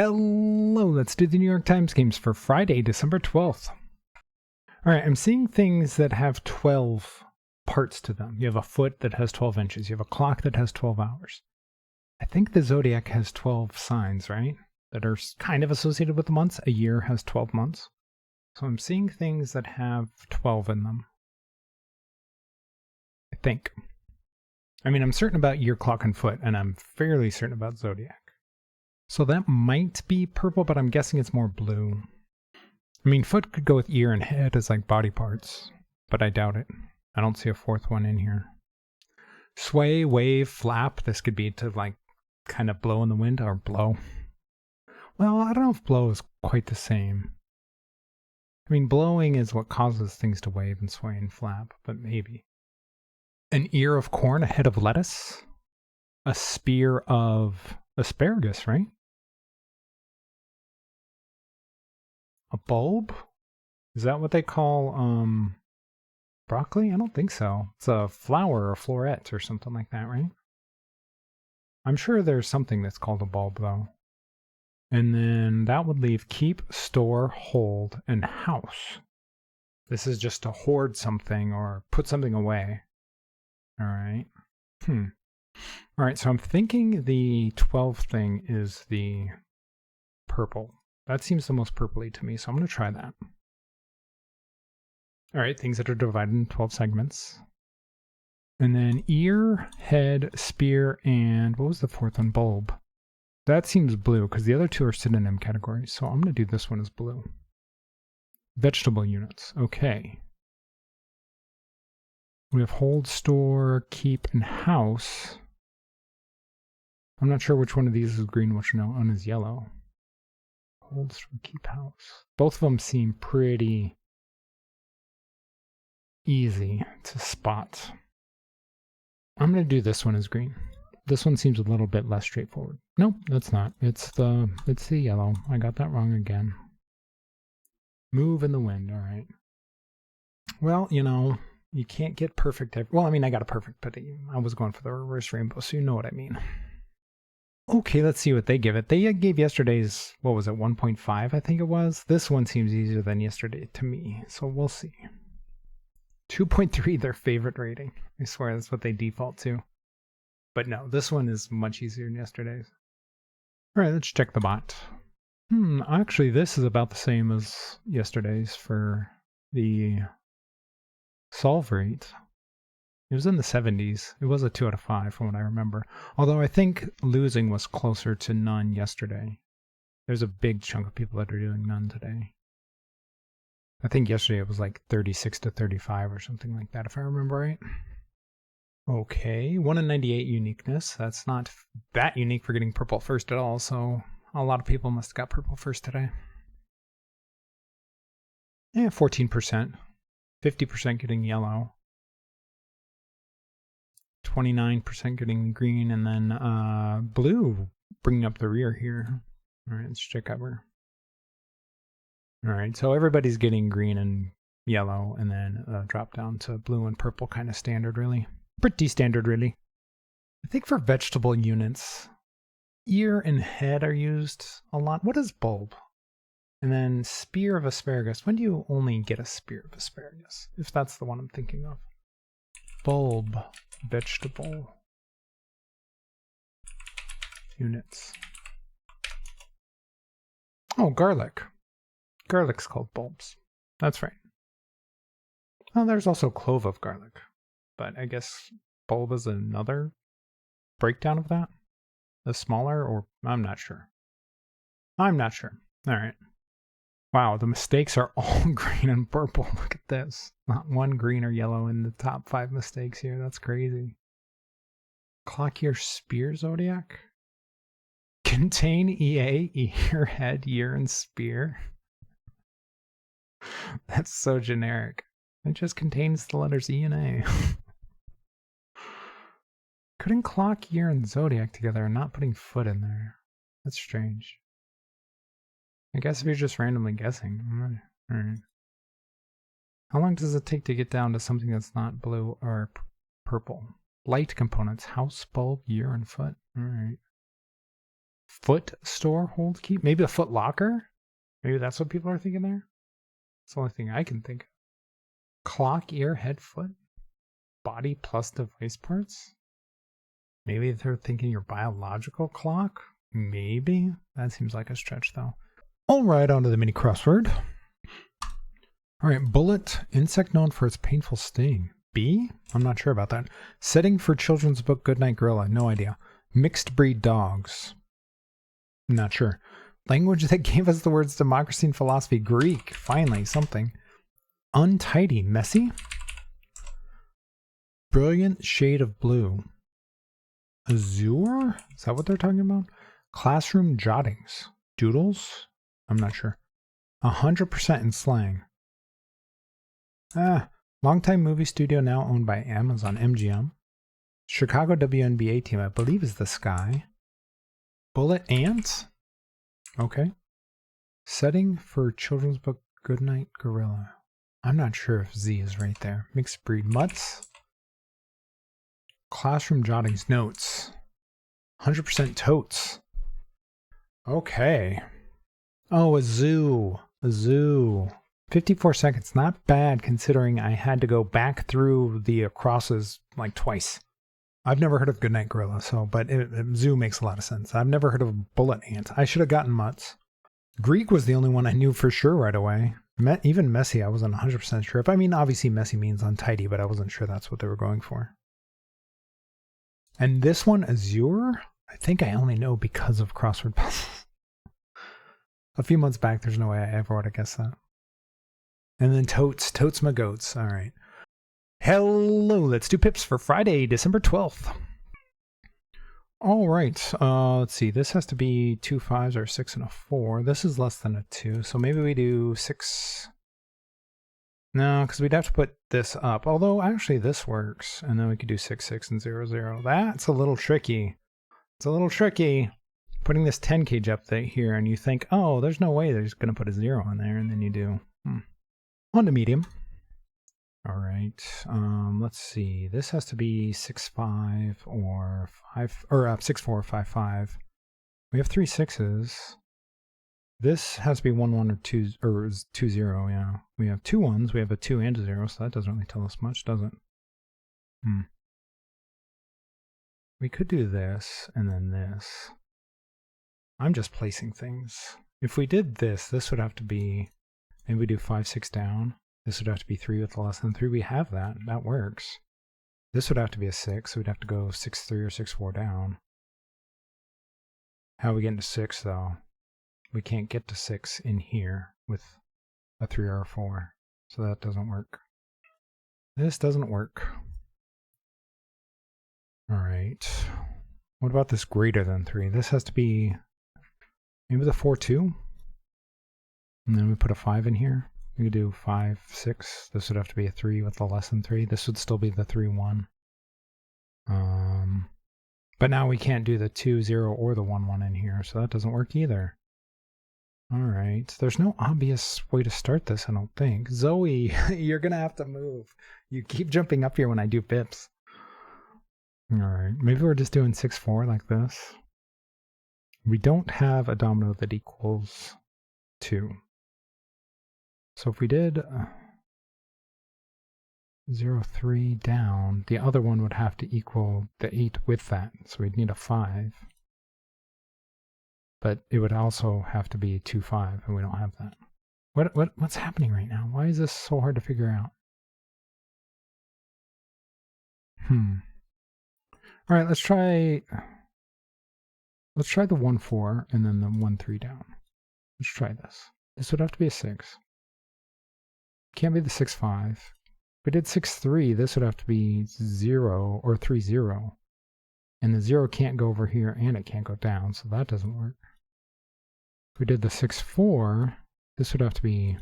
Hello, let's do the New York Times games for Friday, December 12th. All right, I'm seeing things that have 12 parts to them. You have a foot that has 12 inches. You have a clock that has 12 hours. I think the zodiac has 12 signs, right? That are kind of associated with the months. A year has 12 months. So I'm seeing things that have 12 in them. I think. I mean, I'm certain about year, clock, and foot, and I'm fairly certain about zodiac. So that might be purple, but I'm guessing it's more blue. I mean, foot could go with ear and head as like body parts, but I doubt it. I don't see a fourth one in here. Sway, wave, flap. This could be to like kind of blow in the wind or blow. Well, I don't know if blow is quite the same. I mean, blowing is what causes things to wave and sway and flap, but maybe. An ear of corn, a head of lettuce, a spear of asparagus, right? A bulb? Is that what they call broccoli? I don't think so. It's a flower or floret or something like that, right? I'm sure there's something that's called a bulb, though. And then that would leave keep, store, hold, and house. This is just to hoard something or put something away. All right. All right, so I'm thinking the 12th thing is the purple. That seems the most purpley to me, so I'm going to try that. All right, things that are divided in 12 segments. And then ear, head, spear, and what was the fourth one? Bulb. That seems blue, because the other two are synonym categories, so I'm going to do this one as blue. Vegetable units. Okay. We have hold, store, keep, and house. I'm not sure which one of these is green, which one is yellow. Hold, store, keep, house. Both of them seem pretty easy to spot. I'm going to do this one as green. This one seems a little bit less straightforward. Nope, that's not. It's the yellow. I got that wrong again. Move in the wind, all right. Well, you know, you can't get perfect. Well, I mean, I got a perfect, but I was going for the reverse rainbow, so you know what I mean. Okay, let's see what they give it. They gave yesterday's, what was it, 1.5, I think it was. This one seems easier than yesterday to me, so we'll see. 2.3, their favorite rating. I swear that's what they default to. But no, this one is much easier than yesterday's. All right, let's check the bot. Actually, this is about the same as yesterday's for the solve rate. It was in the 70s. It was a 2 out of 5 from what I remember. Although I think losing was closer to none yesterday. There's a big chunk of people that are doing none today. I think yesterday it was like 36 to 35 or something like that, if I remember right. Okay, 1 in 98 uniqueness. That's not that unique for getting purple first at all, so a lot of people must have got purple first today. Yeah, 14%. 50% getting yellow. 29% getting green, and then blue bringing up the rear here. All right, let's check out where. All right, so everybody's getting green and yellow, and then drop down to blue and purple, kind of standard, really. Pretty standard, really. I think for vegetable units, ear and head are used a lot. What is bulb? And then spear of asparagus. When do you only get a spear of asparagus? If that's the one I'm thinking of. Bulb, vegetable units. Oh, garlic. Garlic's called bulbs. That's right. Oh, there's also clove of garlic. But I guess bulb is another breakdown of that? The smaller, or I'm not sure. I'm not sure. All right. Wow, the mistakes are all green and purple. Look at this. Not one green or yellow in the top 5 mistakes here. That's crazy. Clock year, spear, zodiac? Contain EA, ear, head, year, and spear. That's so generic. It just contains the letters E and A. Putting clock, year, and zodiac together and not putting foot in there. That's strange. I guess if you're just randomly guessing. All right. How long does it take to get down to something that's not blue or purple? Light components, house, bulb, year, and foot. All right. Foot store hold key? Maybe a foot locker? Maybe that's what people are thinking there? It's the only thing I can think of. Clock, ear, head, foot? Body plus device parts? Maybe they're thinking your biological clock? Maybe. That seems like a stretch though. All right, on to the mini crossword. All right, bullet, insect known for its painful sting. Bee? I'm not sure about that. Setting for children's book Goodnight Gorilla. No idea. Mixed breed dogs. Not sure. Language that gave us the words democracy and philosophy. Greek. Finally, something. Untidy. Messy? Brilliant shade of blue. Azure? Is that what they're talking about? Classroom jottings. Doodles? I'm not sure. 100% in slang. Longtime movie studio now owned by Amazon, MGM. Chicago WNBA team, I believe, is the Sky. Bullet ants? Okay. Setting for children's book Goodnight Gorilla. I'm not sure if Z is right there. Mixed breed mutts. Classroom jottings, notes. 100% totes. Okay. Oh, a zoo. A zoo. 54 seconds. Not bad considering I had to go back through the crosses like twice. I've never heard of Goodnight Gorilla, but zoo makes a lot of sense. I've never heard of bullet ants. I should have gotten mutts. Greek was the only one I knew for sure right away. Even messy, I wasn't 100% sure. I mean, obviously messy means untidy, but I wasn't sure that's what they were going for. And this one, Azure, I think I only know because of crossword puzzles. A few months back, there's no way I ever would have guessed that. And then totes my goats. All right. Hello, let's do pips for Friday, December 12th. All right, let's see. This has to be 2 5s or 6 and a 4. This is less than a 2, so maybe we do 6. No, because we'd have to put this up. Although, actually, this works. And then we could do 6 6 and 0 0. That's a little tricky. It's a little tricky. Putting this 10 cage up here, and you think, oh, there's no way they're just going to put a 0 in there, and then you do. On to medium. All right, let's see. This has to be 6 5 or 5 or 6 4 5 5. We have 3 6s. This has to be 1 1 or 2 or 2 0. Yeah, we have 2 1s. We have a 2 and a 0, so that doesn't really tell us much, does it? We could do this and then this. I'm just placing things. If we did this, this would have to be. Maybe we do 5 6 down. This would have to be 3 with less than 3. We have that. That works. This would have to be a 6, so we'd have to go 6 3 or 6 4 down. How are we getting to 6, though? We can't get to 6 in here with a 3 or a 4, so that doesn't work. This doesn't work. All right. What about this greater than 3? This has to be maybe the 4 2. And then we put a 5 in here. We could do 5 6. This would have to be a 3 with a less than 3. This would still be the 3 1. But now we can't do the 2 0 or the 1 1 in here, so that doesn't work either. All right. There's no obvious way to start this, I don't think. Zoe, you're gonna have to move. You keep jumping up here when I do pips. All right. Maybe we're just doing 6 4 like this. We don't have a domino that equals 2. So if we did 0 3 down, the other one would have to equal the 8 with that. So we'd need a 5. But it would also have to be 2 5, and we don't have that. What's happening right now? Why is this so hard to figure out? All right, let's try the 1 4 and then the 1 3 down. Let's try this. This would have to be a 6. Can't be the 6 5. If we did 6 3, this would have to be 0 or 3 0. And the 0 can't go over here and it can't go down, so that doesn't work. If we did the 6 4, this would have to be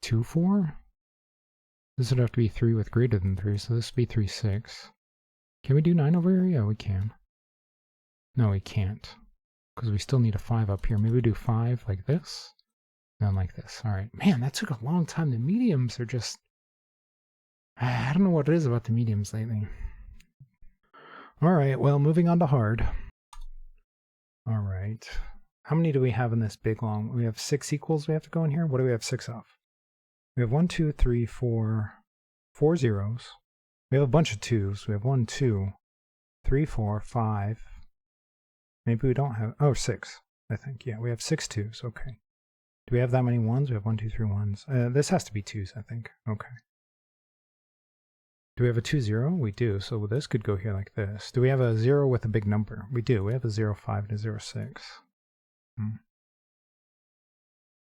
2 4. This would have to be 3 with greater than 3, so this would be 3 6. Can we do 9 over here? Yeah, we can. No, we can't, because we still need a 5 up here. Maybe we do 5 like this. Then like this. All right. Man, that took a long time. The mediums are just... I don't know what it is about the mediums lately. All right, well, moving on to hard. All right. How many do we have in this big long? We have 6 equals we have to go in here. What do we have 6 of? We have 1, 2, 3, 4, 4 zeros. We have a bunch of 2s. We have 1, 2, 3, 4, 5. Maybe we don't have, oh, 6, I think. Yeah, we have 6 2s. Okay. Do we have that many 1s? We have 1, 2, 3 1s. This has to be 2s, I think. Okay. Do we have a 2, 0? We do. So this could go here like this. Do we have a 0 with a big number? We do. We have a 0, 5 and a 0, 6.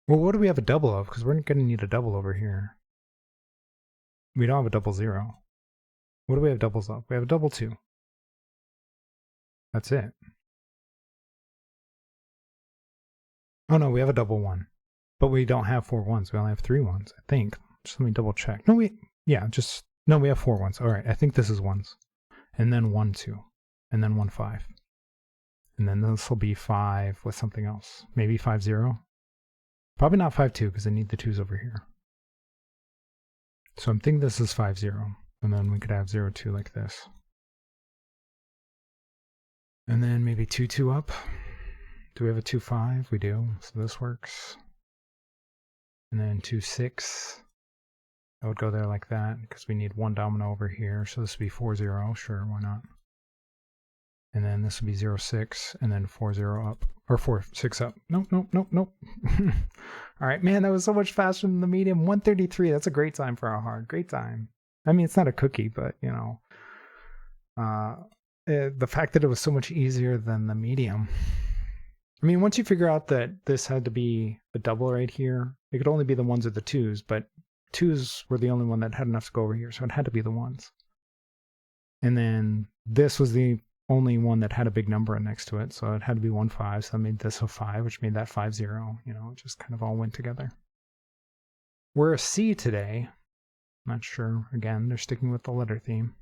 Well, what do we have a double of? Because we're going to need a double over here. We don't have a double 0. What do we have doubles of? We have a double 2. That's it. Oh no, we have a double 1. But we don't have 4 1s. We only have 3 1s, I think. Just let me double check. No, we have 4 1s. All right, I think this is 1s. And then 1 2. And then 1 5. And then this will be 5 with something else. Maybe 5 0. Probably not 5 2 because I need the 2s over here. So I'm thinking this is 5 0. And then we could have 0 2 like this. And then maybe 2 2 up. Do we have a 2 5? We do. So this works. And then 2 6. I would go there like that because we need 1 domino over here. So this would be 4 0. Sure, why not? And then this would be 0 6 and then 4 0 up. Or 4 6 up. Nope, nope, nope, nope. All right, man, that was so much faster than the medium. 133. That's a great time for a hard. Great time. I mean, it's not a cookie, but you know, the fact that it was so much easier than the medium. I mean, once you figure out that this had to be a double right here, it could only be the 1s or the 2s, but 2s were the only one that had enough to go over here, so it had to be the 1s. And then this was the only one that had a big number next to it, so it had to be 1 5, so that made this a 5, which made that 5 0. You know, it just kind of all went together. We're a C today. Not sure. Again, they're sticking with the letter theme.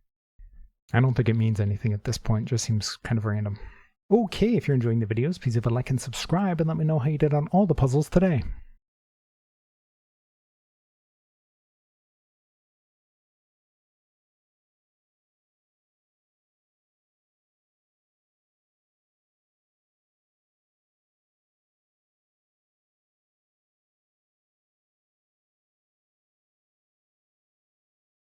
I don't think it means anything at this point. It just seems kind of random. Okay, if you're enjoying the videos, please leave a like and subscribe and let me know how you did on all the puzzles today.